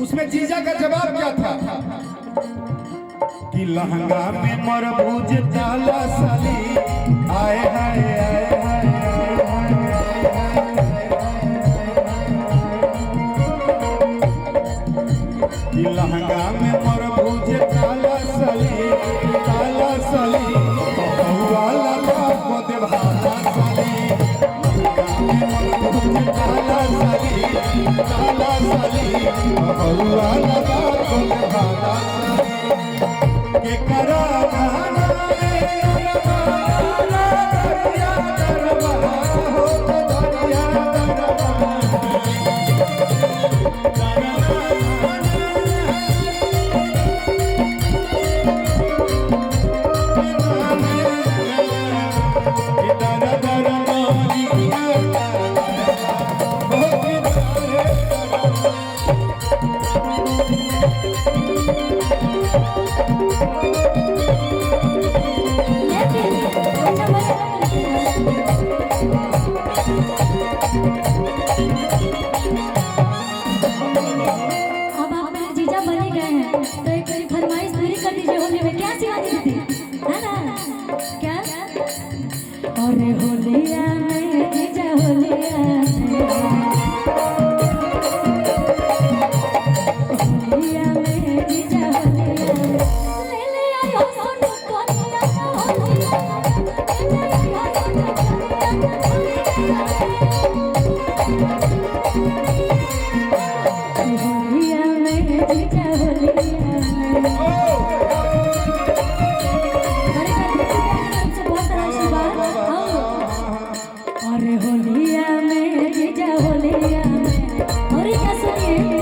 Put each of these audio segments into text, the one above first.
उसमें जीजा का जवाब क्या था कि लहंगा में मरबूज ताला साली आए हाय आए हाय कि लहंगा में मरबूज ताला साली बहुआ लगा को दे भाला साली लहंगा में मरबूज ताला साली बहुआ लगा को दे भाला के करा गाना दरिया दरबार हो दरिया अरे होलिया में जीजा होलिया में जीजा होलिया ले ले आयो सोनू कोनिया होलिया में जीजा होलिया अरे होलिया में जीजा होलिया में और क्या सुनिए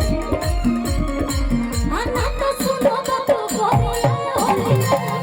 आना तो सुनो बात होलिया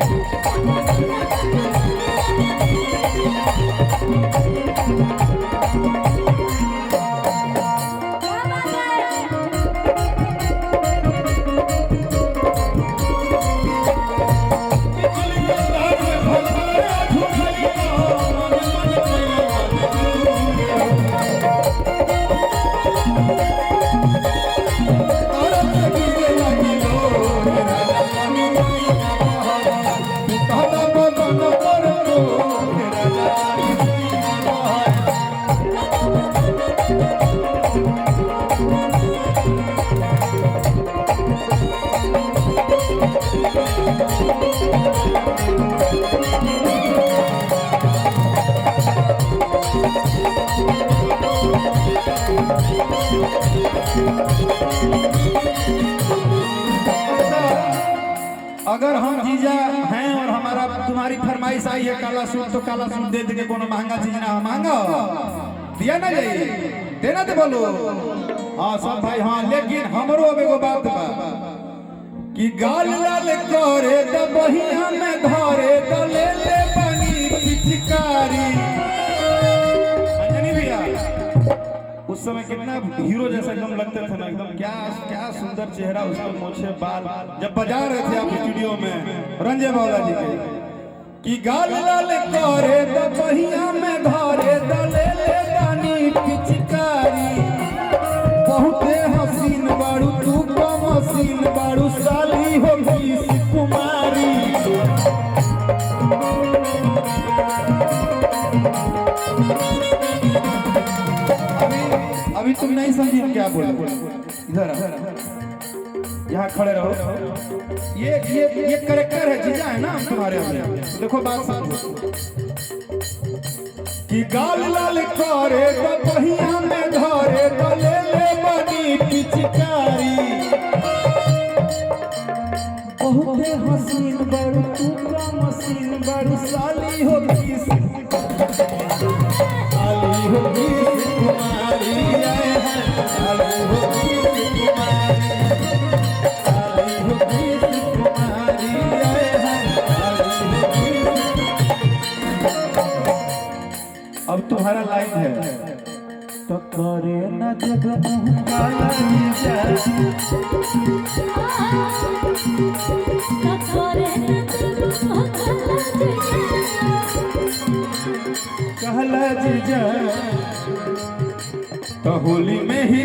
अगर हम जीजा हैं और हमारा तुम्हारी फरमाइश आई है काला सूट तो काला सूट दे देंगे कोनो महंगा चीज ना मांगा दिया ना जाइए देना तो बोलो हाँ सब भाई हाँ लेकिन हमरो अब एगो बात बा कि गाल लाल करे त बहिया में धरे त ले ले पानी पिचकारी अंजनी भैया उस समय कितना हीरो जैसा एकदम लगते थे ना एकदम क्या क्या सुंदर चेहरा उसका मोछे बाल जब बजा रहे थे आप स्टूडियो में रंजय बावला जी के कि गाल लाल करे त बहिया में धरे त ले ले पानी पिचकारी बहुते हसीन बाड़ू तू कम हसीन बाड़ू साली हो बीस कुमारी अभी तुम नहीं समझी हम क्या बोले इधर यहाँ खड़े रहो ये करेक्टर है जीजा है ना तुम्हारे तो देखो बात समझो कि गाल लाल करे तो बहिया में धरे तो ले ले बनी पिचकारी बहुते हसीन बड़ू तू का मसीन बड़ू साली हो बीस कुमारी आए हैं साली हो बीस कुमारी आए हैं साली हो बीस। अब तुम्हारा लाइन है तो करे न जग काला जीजा करे न जग तो होली में ही